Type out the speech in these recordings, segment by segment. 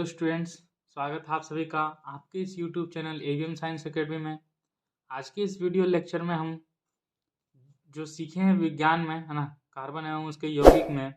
Students, स्वागत है आप सभी का आपके इस YouTube channel AVM science academy में। आज के इस वीडियो लेक्चर में हम जो सीखे हैं विज्ञान में, है ना, कार्बन एवं उसके यौगिक में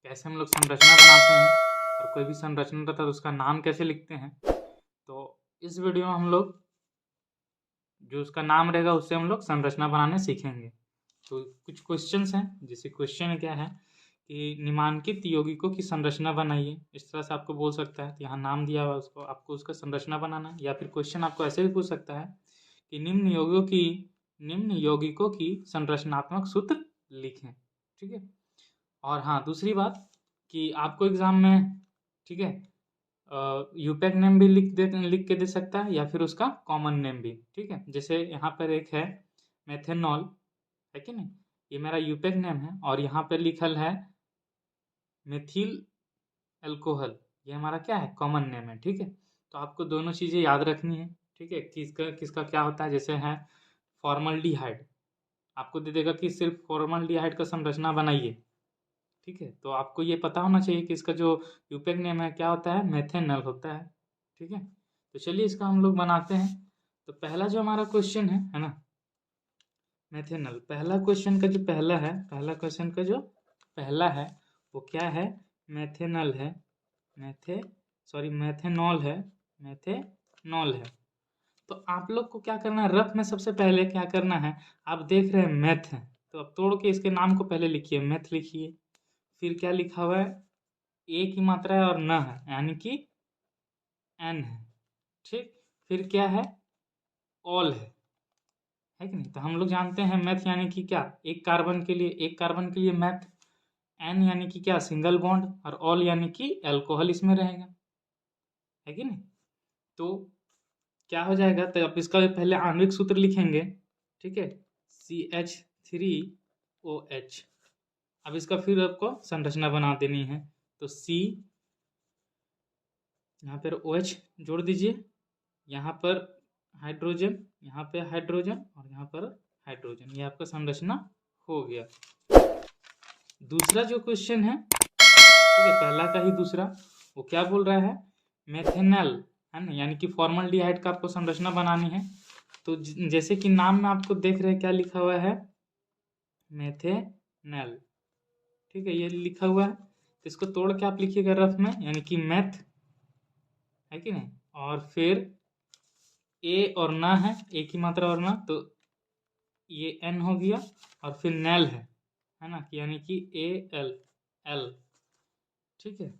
कैसे हम लोग संरचना बनाते हैं और कोई भी संरचना रहता है तो उसका नाम कैसे लिखते हैं। तो इस वीडियो में हम लोग जो उसका नाम रहेगा उससे हम लोग संरचना बनाने सीखेंगे। तो कुछ क्वेश्चंस हैं, जैसे क्वेश्चन क्या है कि निम्नलिखित यौगिकों की संरचना बनाइए। इस तरह से आपको बोल सकता है, तो यहाँ नाम दिया हुआ उसको, आपको उसका संरचना बनाना है। या फिर क्वेश्चन आपको ऐसे भी पूछ सकता है कि निम्न यौगिकों की संरचनात्मक सूत्र लिखें। ठीक है। और हाँ, दूसरी बात कि आपको एग्जाम में, ठीक है, यूपैक नेम भी लिख के दे सकता है या फिर उसका कॉमन नेम भी। ठीक है। जैसे यहाँ पर एक है मेथेनॉल, है कि नहीं, ये मेरा यूपैक नेम है, और यहाँ पर लिखल है मेथिल अल्कोहल, ये हमारा क्या है, कॉमन नेम है। ठीक है। तो आपको दोनों चीज़ें याद रखनी है। ठीक है, किसका किसका क्या होता है। जैसे है फॉर्मल्डिहाइड, आपको दे देगा कि सिर्फ फॉर्मल्डिहाइड का संरचना बनाइए। ठीक है, तो आपको ये पता होना चाहिए कि इसका जो यूपैक नेम है क्या होता है, मेथेनॉल होता है। ठीक है, तो चलिए इसका हम लोग बनाते हैं। तो पहला जो हमारा क्वेश्चन है ना, मेथेनॉल, पहला क्वेश्चन का जो पहला है वो क्या है, मेथेनॉल है, मेथेनॉल है, मेथेनॉल है। तो आप लोग को क्या करना है, रफ में सबसे पहले क्या करना है, आप देख रहे हैं मेथ है, तो अब तोड़ के इसके नाम को पहले लिखिए, मेथ लिखिए। फिर क्या लिखा हुआ है, ए की मात्रा है और न है, यानी कि एन है। ठीक, फिर क्या है, ऑल है कि नहीं। तो हम लोग जानते हैं मैथ यानी कि क्या, एक कार्बन के लिए मैथ, एन यानी कि क्या, सिंगल बॉन्ड, और ऑल यानी कि अल्कोहल इसमें रहेगा, है कि नहीं। तो क्या हो जाएगा, तो अब इसका पहले आणविक सूत्र लिखेंगे। ठीक है, CH3OH। अब इसका फिर आपको संरचना बना देनी है। तो C, यहाँ पर OH जोड़ दीजिए, यहाँ पर हाइड्रोजन, यहाँ पे हाइड्रोजन और यहाँ पर हाइड्रोजन, ये आपका संरचना हो गया। दूसरा जो क्वेश्चन है, ठीक है, पहला का ही दूसरा, वो क्या बोल रहा है, मेथेनॉल, है ना, यानी कि फॉर्मल्डिहाइड का आपको संरचना बनानी है। तो जैसे कि नाम में आपको देख रहे हैं क्या लिखा हुआ है, मेथेनॉल। ठीक है, ये लिखा हुआ है, तो इसको तोड़ के आप लिखिएगा रफ में, यानी कि मैथ, है कि नहीं, और फिर ए और ना है, ए की मात्रा और ना, तो ये एन हो गया, और फिर नेल है ना, यानी कि एल। ठीक है,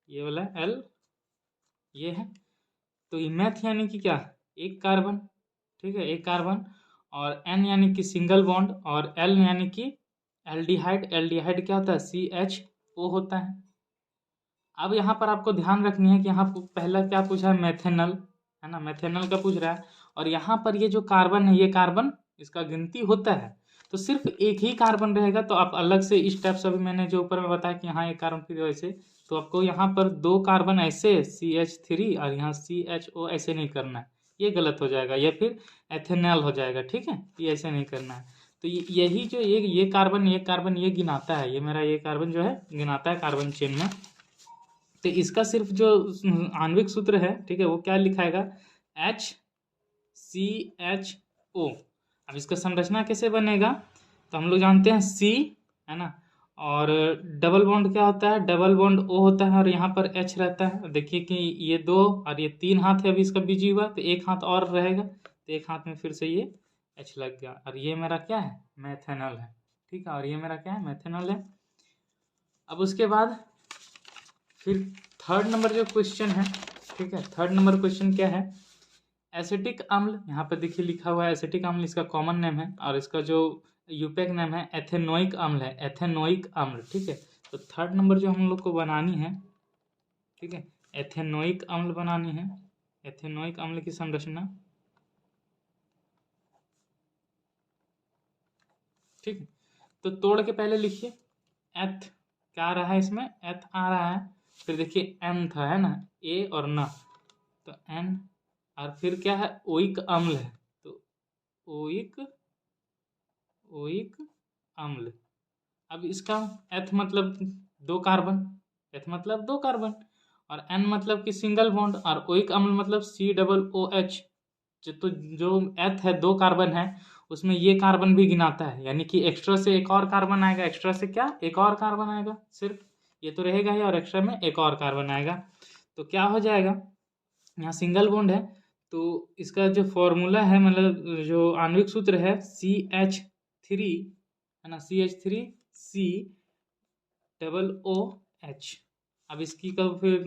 ये वाला एल ये है। तो ये मैथ यानी कि क्या, एक कार्बन। ठीक है, एक कार्बन, और एन यानी कि सिंगल बॉन्ड, और एल यानी कि एल्डिहाइड क्या होता है, CHO होता है। अब यहाँ पर आपको ध्यान रखनी है कि यहाँ पहला क्या पूछा है, मेथेनॉल, है ना, मेथेनॉल का पूछ रहा है। और यहाँ पर ये जो कार्बन है, ये कार्बन इसका गिनती होता है, तो सिर्फ एक ही कार्बन रहेगा। तो आप अलग से इस टाइप से, अभी मैंने जो ऊपर में बताया कि यहाँ एक कार्बन फिर वैसे, तो आपको यहाँ पर दो कार्बन ऐसे CH3 और यहाँ CHO ऐसे नहीं करना है, ये गलत हो जाएगा, या फिर एथेनॉल हो जाएगा। ठीक है, ये ऐसे नहीं करना है। तो यही जो ये कार्बन ये गिनाता है, ये मेरा ये कार्बन जो है गिनाता है कार्बन चेन में। तो इसका सिर्फ जो आणविक सूत्र है, ठीक है, वो क्या लिखाएगा, HCHO। अब इसका संरचना कैसे बनेगा, तो हम लोग जानते हैं C, है ना, और डबल बॉन्ड क्या होता है, डबल बॉन्ड O होता है, और यहाँ पर H रहता है। देखिए कि ये दो और ये तीन हाथ है, अभी इसका बीजी हुआ, तो एक हाथ और रहेगा, तो एक हाथ में फिर से ये H लग गया, और ये मेरा क्या है, मेथेनॉल है। ठीक है, और ये मेरा क्या है, मेथेनॉल है। अब उसके बाद फिर थर्ड नंबर जो क्वेश्चन है, ठीक है, थर्ड नंबर क्वेश्चन क्या है, एसिटिक अम्ल, यहाँ पे देखिए लिखा हुआ है एसिटिक अम्ल, इसका कॉमन नेम है, और इसका जो यूपैक नेम है एथेनोइक अम्ल है, एथेनोइक अम्ल। ठीक है, तो थर्ड नंबर जो हम लोग को बनानी है, ठीक है, एथेनोइक अम्ल बनानी है, एथेनोइक अम्ल की संरचना। ठीक है, तो तोड़ के पहले लिखिए, एथ क्या आ रहा है इसमें, एथ आ रहा है, फिर देखिए एन था, है ना, ए और न, तो एन, और फिर क्या है, ओइक अम्ल है, तो ओइक ओइक अम्ल। अब इसका एथ मतलब दो कार्बन, एथ मतलब दो कार्बन, और N मतलब कि सिंगल बॉन्ड, और ओइक अम्ल मतलब COOH। जो एथ है 2 कार्बन है, उसमें ये कार्बन भी गिनाता है, यानी कि एक्स्ट्रा से एक और कार्बन आएगा। एक्स्ट्रा से क्या, एक और कार्बन आएगा, सिर्फ ये तो रहेगा ही, और एक्स्ट्रा में एक और कार्बन आएगा। तो क्या हो जाएगा, यहाँ सिंगल बॉन्ड है तो इसका जो फॉर्मूला है, मतलब जो आणविक सूत्र है CH3 है ना, CH3COOH। अब इसकी का फिर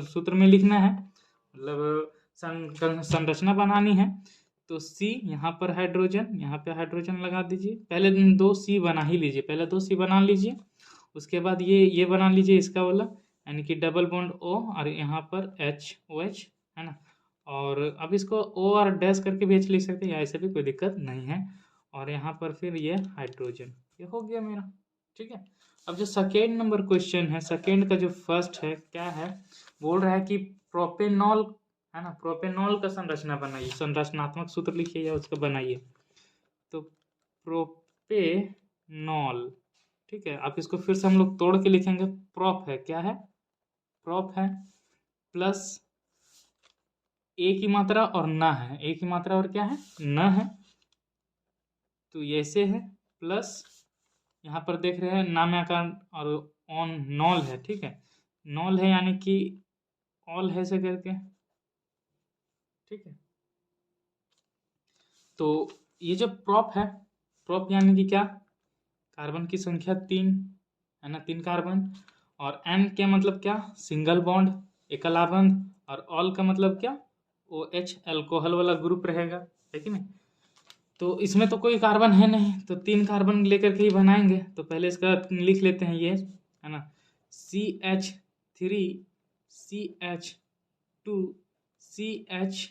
सूत्र में लिखना है, मतलब संरचना बनानी है। तो C यहाँ पर हाइड्रोजन, यहाँ पे हाइड्रोजन लगा दीजिए। पहले 2 C बना ही लीजिए, पहले 2 C बना लीजिए, उसके बाद ये बना लीजिए इसका वाला, यानी कि डबल बॉन्ड O, और यहाँ पर HOH है ना। और अब इसको O और डैश करके भी लिख सकते हैं, ऐसे भी कोई दिक्कत नहीं है। और यहाँ पर फिर ये हाइड्रोजन, ये हो गया मेरा, ठीक है। अब जो सेकेंड नंबर क्वेश्चन है, सेकेंड का जो फर्स्ट है क्या है, बोल रहा है कि प्रोपेनॉल है ना, प्रोपेनॉल का संरचना बनाइए, संरचनात्मक सूत्र लिखिए या उसका बनाइए। तो प्रोपेनॉल, ठीक है। अब इसको फिर से हम लोग तोड़ के लिखेंगे। प्रोप है, क्या है, प्रोप है, प्लस ए की मात्रा और न है, ए की मात्रा और क्या है, न है, तो ये ऐसे है। प्लस यहाँ पर देख रहे हैं नाम आकार, और ऑन नॉल है, ठीक है, नॉल है यानी कि ऑल है ऐसे करके, ठीक है। तो ये जो प्रोप है, प्रोप यानी कि क्या, कार्बन की संख्या 3 है ना, 3 कार्बन, और एन के मतलब क्या, सिंगल बॉन्ड, एकल बंध, और ऑल का मतलब क्या, OH अल्कोहल वाला ग्रुप रहेगा, है कि नहीं। तो इसमें तो कोई कार्बन है नहीं, तो 3 कार्बन लेकर के ही बनाएंगे। तो पहले इसका लिख लेते हैं, ये है ना, CH3CH2CH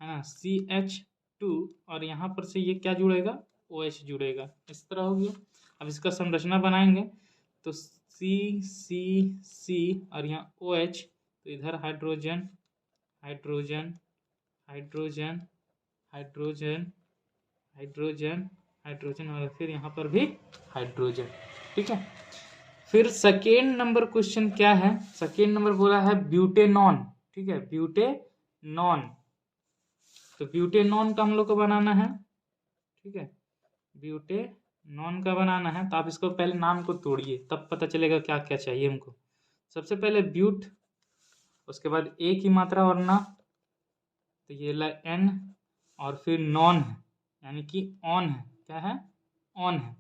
है ना, CH2, और यहाँ पर से ये क्या जुड़ेगा, OH जुड़ेगा, इस तरह हो गया। अब इसका संरचना बनाएंगे, तो C और यहाँ OH, तो इधर hydrogen hydrogen hydrogen hydrogen hydrogen hydrogen, और फिर यहाँ पर भी हाइड्रोजन, ठीक है। फिर सेकेंड नंबर क्वेश्चन क्या है, सेकेंड नंबर बोला है ब्यूटेनॉन, ठीक है, ब्यूटेनॉन। तो ब्यूटेनॉन का हम लोग को बनाना है, ठीक है, ब्यूटेनॉन का बनाना है। तो आप इसको पहले नाम को तोड़िए, तब पता चलेगा क्या क्या चाहिए हमको। सबसे पहले ब्यूट, उसके बाद ए की मात्रा और ना, तो ये ला N, और फिर नॉन है यानी कि ऑन है, क्या है, ऑन है।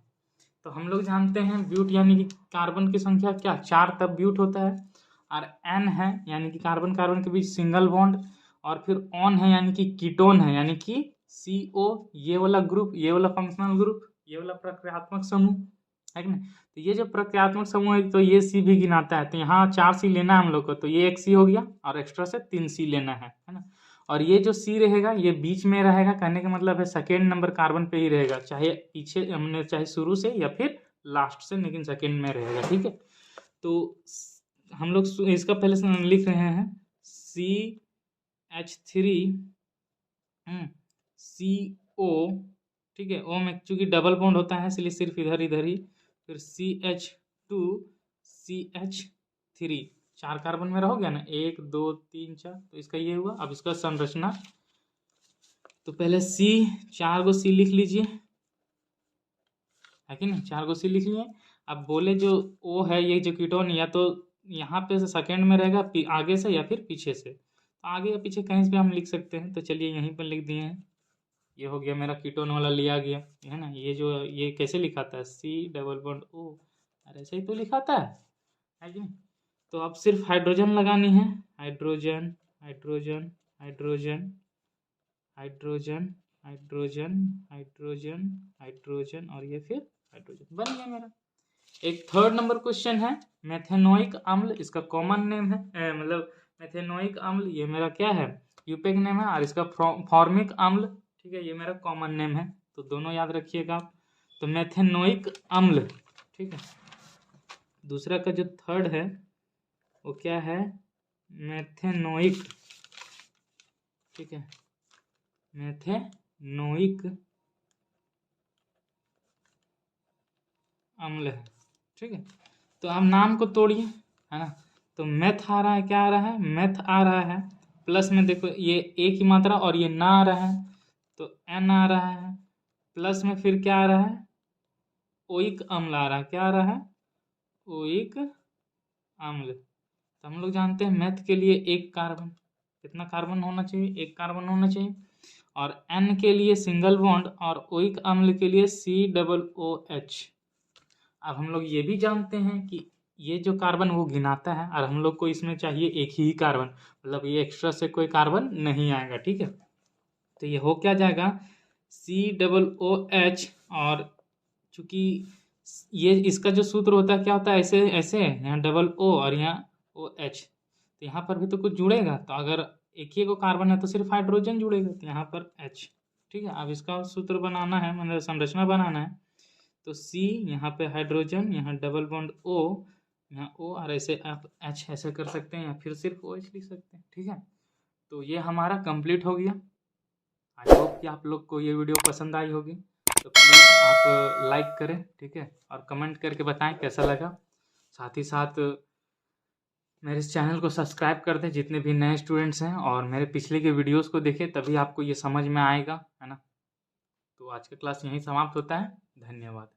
तो हम लोग जानते हैं ब्यूट यानी कि कार्बन की संख्या क्या, 4, तब ब्यूट होता है। और N है यानी कि कार्बन कार्बन के बीच सिंगल बॉन्ड, और फिर ऑन है यानी कि कीटोन है, यानी कि CO, ये वाला ग्रुप, ये वाला फंक्शनल ग्रुप, ये वाला प्रक्रियात्मक समूह, है कि नहीं। तो ये जो प्रक्रियात्मक समूह है, तो ये C भी गिनाता है, तो यहाँ 4 C लेना है हम लोग को, तो ये एक C हो गया, और एक्स्ट्रा से 3 C लेना है ना। और ये जो C रहेगा ये बीच में रहेगा, कहने का मतलब है सेकेंड नंबर कार्बन पे ही रहेगा, चाहे पीछे हमने, चाहे शुरू से या फिर लास्ट से, लेकिन सेकेंड में रहेगा, ठीक है। तो हम लोग इसका पहले लिख रहे हैं CH3 CO, ठीक है, O में चूंकि डबल बॉन्ड होता है इसलिए सिर्फ इधर इधर ही, फिर CH2 CH3, 4 कार्बन मेरा हो गया ना, 1 2 3 4, तो इसका ये हुआ। अब इसका संरचना, तो पहले C, 4 गो C लिख लीजिए, है कि नहीं, 4 गो C लिख लिए। अब बोले जो O है, ये जो कीटोन, या तो यहाँ पे से सेकेंड में रहेगा, आगे से या फिर पीछे से, तो आगे या पीछे कहीं से हम लिख सकते हैं, तो चलिए यहीं पर लिख दिए हैं। ये हो गया मेरा, कीटोन वाला लिया गया, है ना। ये जो, ये कैसे लिखाता है, C डबल बॉन्ड O, अरे ऐसे ही तो लिखाता है कि नहीं। तो अब सिर्फ हाइड्रोजन लगानी है, hydrogen hydrogen hydrogen hydrogen hydrogen hydrogen hydrogen, और ये फिर हाइड्रोजन, बन गया मेरा। एक थर्ड नंबर क्वेश्चन है, मेथेनोइक अम्ल, इसका कॉमन नेम है, मतलब मेथेनोइक अम्ल, ये मेरा क्या है, यूपेक नेम है, और इसका फॉर्मिक अम्ल, ठीक है, ये मेरा कॉमन नेम है, तो दोनों याद रखिएगा आप। तो मेथेनोइक अम्ल, ठीक है। दूसरा का जो थर्ड है वो क्या है, मेथेनोइक, ठीक है, मेथेनोइक अम्ल है, ठीक है। तो आप नाम को तोड़िए, है ना, तो मेथ आ रहा है, क्या आ रहा है, मेथ आ रहा है। प्लस में देखो ये ए की मात्रा और ये ना आ रहा है, तो एन आ रहा है। प्लस में फिर क्या आ रहा है, ओइक अम्ल आ रहा है, क्या आ रहा है, ओइक अम्ल। तो हम लोग जानते हैं मेथ के लिए एक कार्बन, कितना कार्बन होना चाहिए, एक कार्बन होना चाहिए। और एन के लिए सिंगल बॉन्ड और ओइक अम्ल के लिए COOH। अब हम लोग ये भी जानते हैं कि ये जो कार्बन वो गिनाता है और हम लोग को इसमें चाहिए एक ही कार्बन, मतलब ये एक्स्ट्रा से कोई कार्बन नहीं आएगा, ठीक है। तो ये हो क्या जाएगा, COOH। और चूंकि ये इसका जो सूत्र होता है क्या होता है, ऐसे ऐसे यहाँ डबल O और यहाँ OH, तो यहाँ पर भी तो कुछ जुड़ेगा। तो अगर एक ही को कार्बन है तो सिर्फ हाइड्रोजन जुड़ेगा, तो यहाँ पर H, ठीक है। अब इसका सूत्र बनाना है, मतलब संरचना बनाना है। तो C यहाँ पे हाइड्रोजन, यहाँ डबल बॉन्ड O, यहाँ O, और ऐसे आप H ऐसे कर सकते हैं या फिर सिर्फ OH लिख सकते हैं, ठीक है। तो ये हमारा कंप्लीट हो गया। आई होप कि आप लोग को ये वीडियो पसंद आई होगी। तो प्लीज़ आप लाइक करें, ठीक है, और कमेंट करके बताएं कैसा लगा। साथ ही साथ मेरे इस चैनल को सब्सक्राइब कर दें जितने भी नए स्टूडेंट्स हैं, और मेरे पिछले के वीडियोस को देखें, तभी आपको ये समझ में आएगा, है ना। तो आज का क्लास यहीं समाप्त होता है। धन्यवाद।